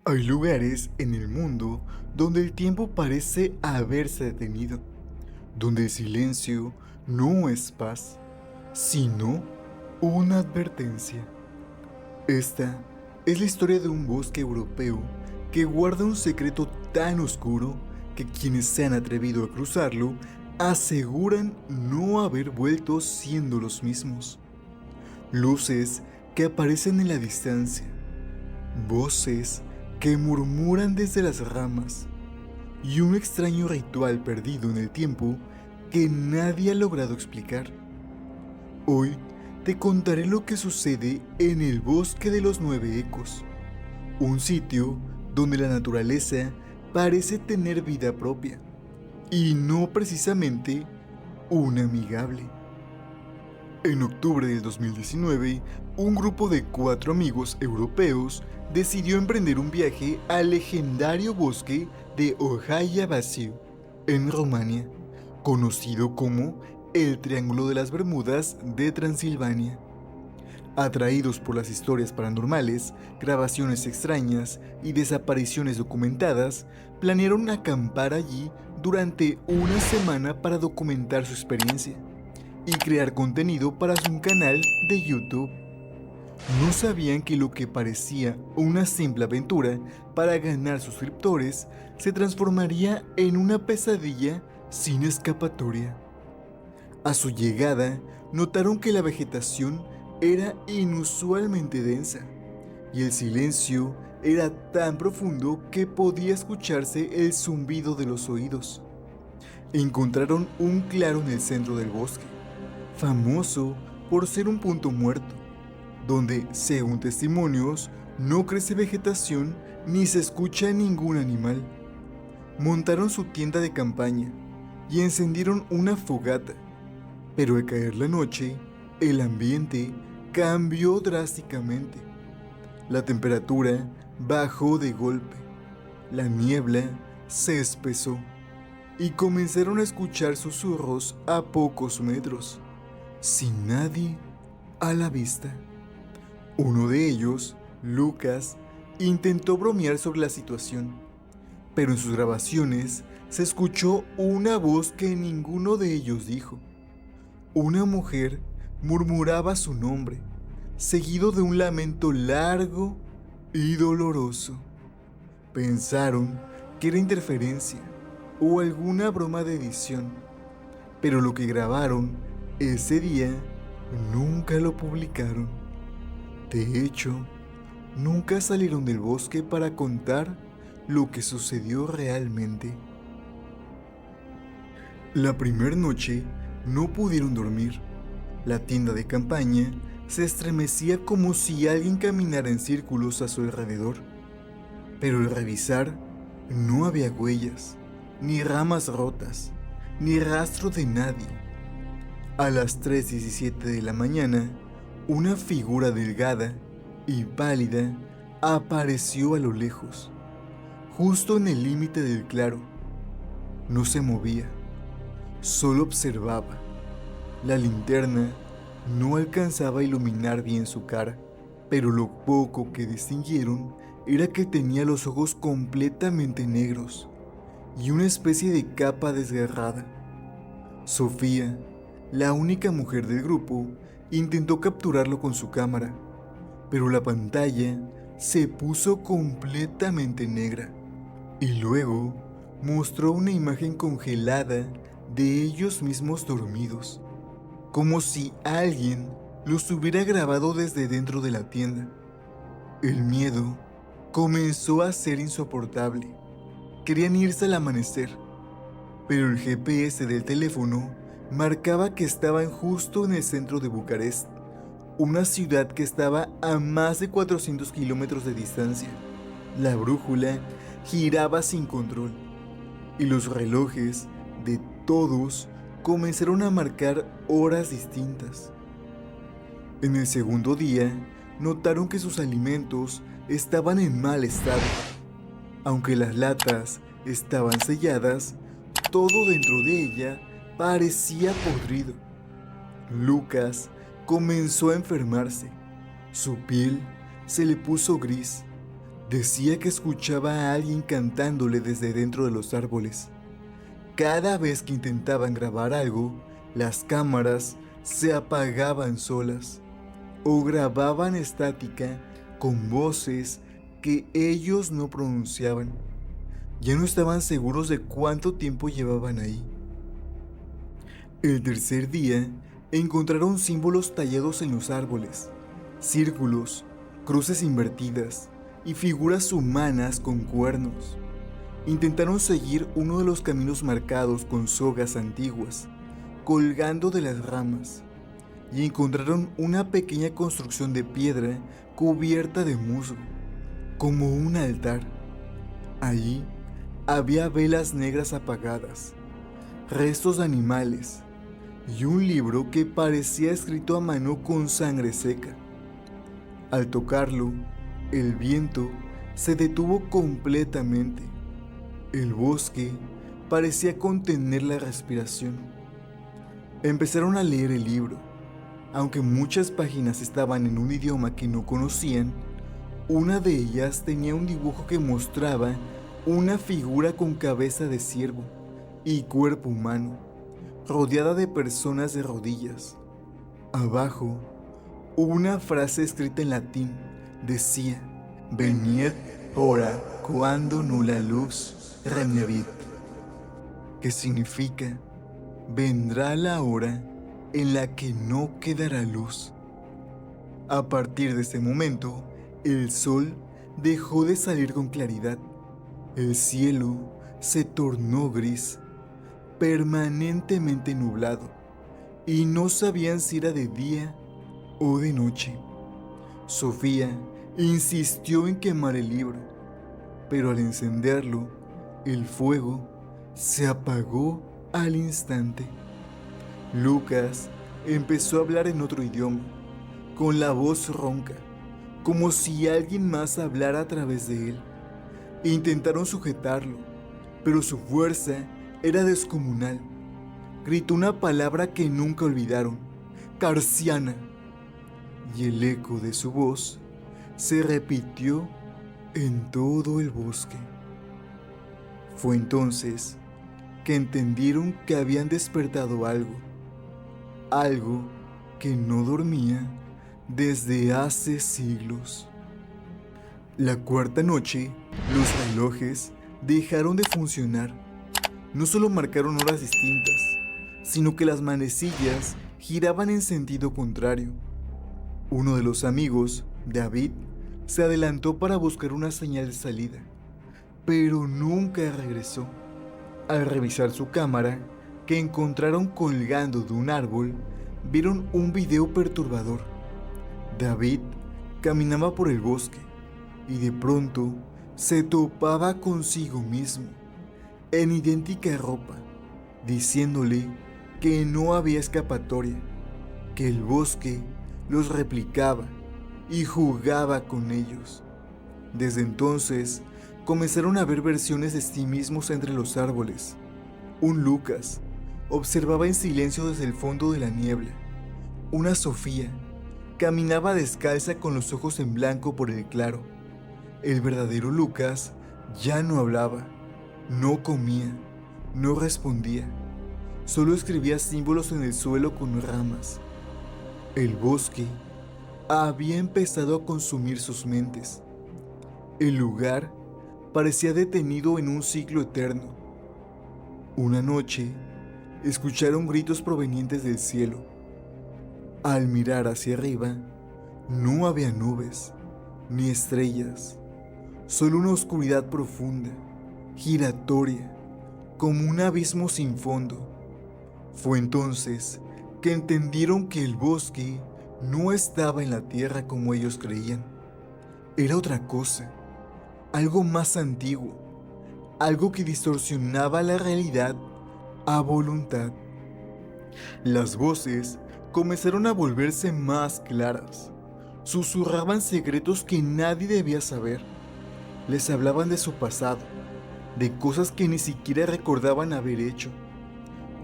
Hay lugares en el mundo donde el tiempo parece haberse detenido, donde el silencio no es paz, sino una advertencia. Esta es la historia de un bosque europeo que guarda un secreto tan oscuro que quienes se han atrevido a cruzarlo aseguran no haber vuelto siendo los mismos. Luces que aparecen en la distancia, voces que murmuran desde las ramas y un extraño ritual perdido en el tiempo que nadie ha logrado explicar. Hoy te contaré lo que sucede en el Bosque de los Nueve Ecos, un sitio donde la naturaleza parece tener vida propia y no precisamente una amigable. En octubre del 2019, un grupo de 4 amigos europeos decidió emprender un viaje al legendario bosque de Ohaia Basiu, en Rumania, conocido como el Triángulo de las Bermudas de Transilvania. Atraídos por las historias paranormales, grabaciones extrañas y desapariciones documentadas, planearon acampar allí durante una semana para documentar su experiencia y crear contenido para su canal de YouTube. No sabían que lo que parecía una simple aventura para ganar suscriptores se transformaría en una pesadilla sin escapatoria. A su llegada, notaron que la vegetación era inusualmente densa y el silencio era tan profundo que podía escucharse el zumbido de los oídos. Encontraron un claro en el centro del bosque, famoso por ser un punto muerto, donde, según testimonios, no crece vegetación ni se escucha ningún animal. Montaron su tienda de campaña y encendieron una fogata, pero al caer la noche, el ambiente cambió drásticamente. La temperatura bajó de golpe, la niebla se espesó y comenzaron a escuchar susurros a pocos metros, sin nadie a la vista. Uno de ellos, Lucas, intentó bromear sobre la situación, pero en sus grabaciones se escuchó una voz que ninguno de ellos dijo. Una mujer murmuraba su nombre, seguido de un lamento largo y doloroso. Pensaron que era interferencia o alguna broma de edición, pero lo que grabaron ese día nunca lo publicaron. De hecho, nunca salieron del bosque para contar lo que sucedió realmente. La primera noche no pudieron dormir. La tienda de campaña se estremecía como si alguien caminara en círculos a su alrededor. Pero al revisar, no había huellas, ni ramas rotas, ni rastro de nadie. A las 3:17 de la mañana, una figura delgada y pálida apareció a lo lejos, justo en el límite del claro. No se movía, solo observaba. La linterna no alcanzaba a iluminar bien su cara, pero lo poco que distinguieron era que tenía los ojos completamente negros y una especie de capa desgarrada. Sofía, la única mujer del grupo, intentó capturarlo con su cámara, pero la pantalla se puso completamente negra y luego mostró una imagen congelada de ellos mismos dormidos, como si alguien los hubiera grabado desde dentro de la tienda. El miedo comenzó a ser insoportable. Querían irse al amanecer, pero el GPS del teléfono marcaba que estaban justo en el centro de Bucarest, una ciudad que estaba a más de 400 kilómetros de distancia. La brújula giraba sin control y los relojes de todos comenzaron a marcar horas distintas. En el segundo día, notaron que sus alimentos estaban en mal estado. Aunque las latas estaban selladas, todo dentro de ella parecía podrido. Lucas comenzó a enfermarse. Su piel se le puso gris, Decía que escuchaba a alguien cantándole desde dentro de los árboles. Cada vez que intentaban grabar algo, las cámaras se apagaban solas o grababan estática con voces que ellos no pronunciaban. Ya no estaban seguros de cuánto tiempo llevaban ahí. El tercer día, encontraron símbolos tallados en los árboles, círculos, cruces invertidas y figuras humanas con cuernos. Intentaron seguir uno de los caminos marcados con sogas antiguas, colgando de las ramas, y encontraron una pequeña construcción de piedra cubierta de musgo, como un altar. Allí había velas negras apagadas, restos de animales y un libro que parecía escrito a mano con sangre seca. Al tocarlo, el viento se detuvo completamente. El bosque parecía contener la respiración. Empezaron a leer el libro. Aunque muchas páginas estaban en un idioma que no conocían, una de ellas tenía un dibujo que mostraba una figura con cabeza de ciervo y cuerpo humano, rodeada de personas de rodillas. Abajo, una frase escrita en latín decía: "Veniet ora quando nulla lux regnavit", que significa: vendrá la hora en la que no quedará luz. A partir de ese momento, el sol dejó de salir con claridad. El cielo se tornó gris, permanentemente nublado, y no sabían si era de día o de noche. Sofía insistió en quemar el libro, pero al encenderlo, el fuego se apagó al instante. Lucas empezó a hablar en otro idioma, con la voz ronca, como si alguien más hablara a través de él. Intentaron sujetarlo, pero su fuerza era descomunal. Gritó una palabra que nunca olvidaron: "Carciana", y el eco de su voz se repitió en todo el bosque. Fue entonces que entendieron que habían despertado algo que no dormía desde hace siglos. La cuarta noche, los relojes dejaron de funcionar. No solo marcaron horas distintas, sino que las manecillas giraban en sentido contrario. Uno de los amigos, David, se adelantó para buscar una señal de salida, pero nunca regresó. Al revisar su cámara, que encontraron colgando de un árbol, vieron un video perturbador. David caminaba por el bosque y de pronto se topaba consigo mismo, en idéntica ropa, diciéndole que no había escapatoria, que el bosque los replicaba y jugaba con ellos. Desde entonces, comenzaron a ver versiones de sí mismos entre los árboles. Un Lucas observaba en silencio desde el fondo de la niebla. Una Sofía caminaba descalza con los ojos en blanco por el claro. El verdadero Lucas ya no hablaba, no comía, no respondía. Solo escribía símbolos en el suelo con ramas. El bosque había empezado a consumir sus mentes. El lugar parecía detenido en un ciclo eterno. Una noche, escucharon gritos provenientes del cielo. Al mirar hacia arriba, no había nubes ni estrellas, solo una oscuridad profunda, giratoria, como un abismo sin fondo. Fue entonces que entendieron que el bosque no estaba en la tierra como ellos creían. Era otra cosa, algo más antiguo, algo que distorsionaba la realidad a voluntad. Las voces comenzaron a volverse más claras. Susurraban secretos que nadie debía saber. Les hablaban de su pasado, de cosas que ni siquiera recordaban haber hecho.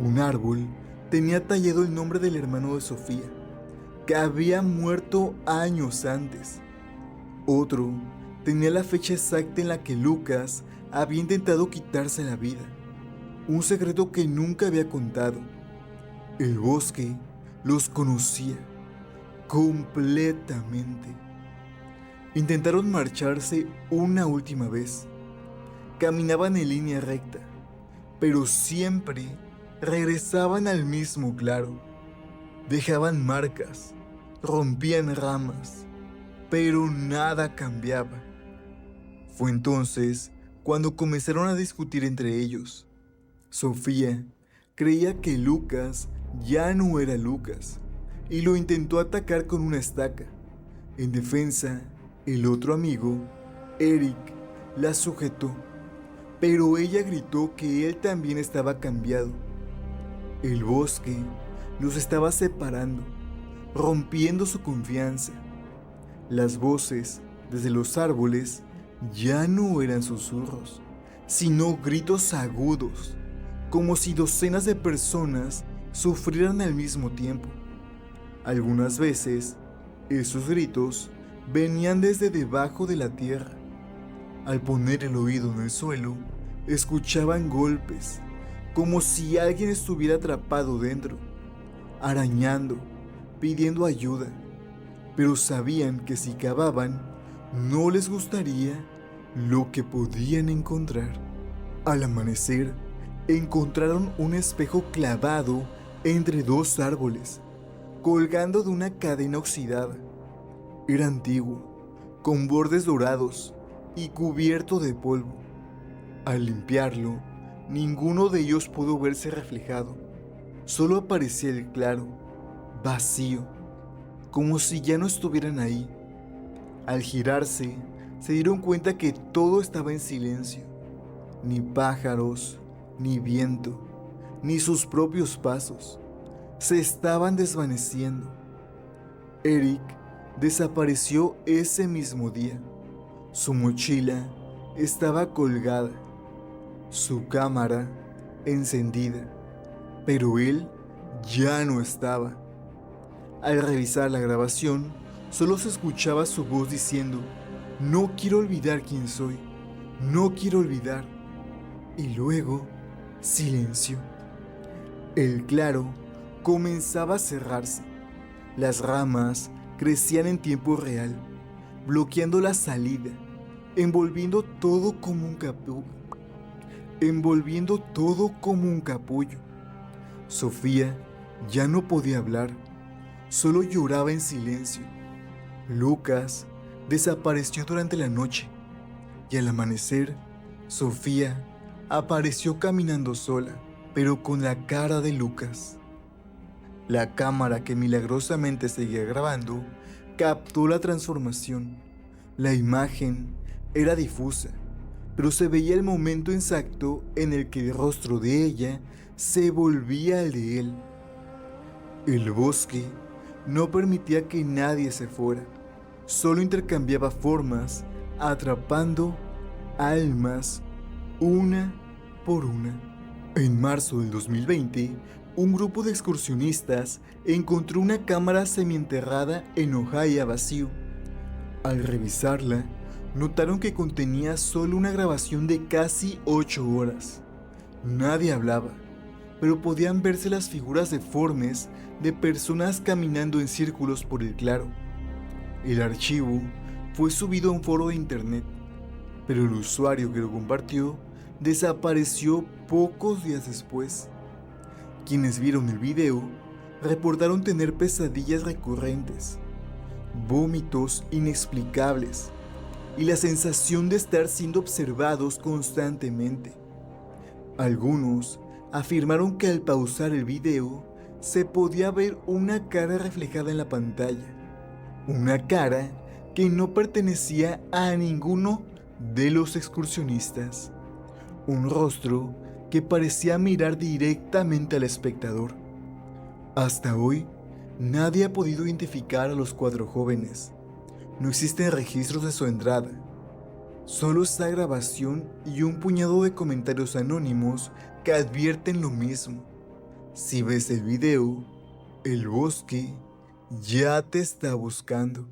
Un árbol tenía tallado el nombre del hermano de Sofía, que había muerto años antes. Otro tenía la fecha exacta en la que Lucas había intentado quitarse la vida. Un secreto que nunca había contado. El bosque los conocía completamente. Intentaron marcharse una última vez. Caminaban en línea recta, pero siempre regresaban al mismo claro. Dejaban marcas, rompían ramas, pero nada cambiaba. Fue entonces cuando comenzaron a discutir entre ellos. Sofía creía que Lucas ya no era Lucas y lo intentó atacar con una estaca. En defensa, el otro amigo, Eric, la sujetó, pero ella gritó que él también estaba cambiado. El bosque los estaba separando, rompiendo su confianza. Las voces desde los árboles ya no eran susurros, sino gritos agudos, como si docenas de personas sufrieran al mismo tiempo. Algunas veces, esos gritos venían desde debajo de la tierra. Al poner el oído en el suelo, escuchaban golpes, como si alguien estuviera atrapado dentro, arañando, pidiendo ayuda, pero sabían que si cavaban, no les gustaría lo que podían encontrar. Al amanecer, encontraron un espejo clavado entre dos árboles, colgando de una cadena oxidada. Era antiguo, con bordes dorados y cubierto de polvo. Al limpiarlo, ninguno de ellos pudo verse reflejado. Solo aparecía el claro, vacío, como si ya no estuvieran ahí. Al girarse, se dieron cuenta que todo estaba en silencio. Ni pájaros, ni viento, ni sus propios pasos. Se estaban desvaneciendo. Eric desapareció ese mismo día. Su mochila estaba colgada, su cámara encendida, pero él ya no estaba. Al revisar la grabación, solo se escuchaba su voz diciendo: "No quiero olvidar quién soy, no quiero olvidar". Y luego, silencio. El claro comenzaba a cerrarse. Las ramas crecían en tiempo real, bloqueando la salida, envolviendo todo como un capullo. Sofía ya no podía hablar, solo lloraba en silencio. Lucas desapareció durante la noche y al amanecer, Sofía apareció caminando sola, pero con la cara de Lucas. La cámara que milagrosamente seguía grabando captó la transformación. La imagen era difusa, pero se veía el momento exacto en el que el rostro de ella se volvía al de él. El bosque no permitía que nadie se fuera, solo intercambiaba formas, atrapando almas una por una. En marzo del 2020, un grupo de excursionistas encontró una cámara semienterrada en Ojai vacío. Al revisarla, notaron que contenía solo una grabación de casi 8 horas. Nadie hablaba, pero podían verse las figuras deformes de personas caminando en círculos por el claro. El archivo fue subido a un foro de internet, pero el usuario que lo compartió desapareció pocos días después. Quienes vieron el video reportaron tener pesadillas recurrentes, vómitos inexplicables y la sensación de estar siendo observados constantemente. Algunos afirmaron que al pausar el video se podía ver una cara reflejada en la pantalla, una cara que no pertenecía a ninguno de los excursionistas, un rostro que parecía mirar directamente al espectador. Hasta hoy, nadie ha podido identificar a los 4 jóvenes. No existen registros de su entrada. Solo está grabación y un puñado de comentarios anónimos que advierten lo mismo. Si ves el video, el bosque ya te está buscando.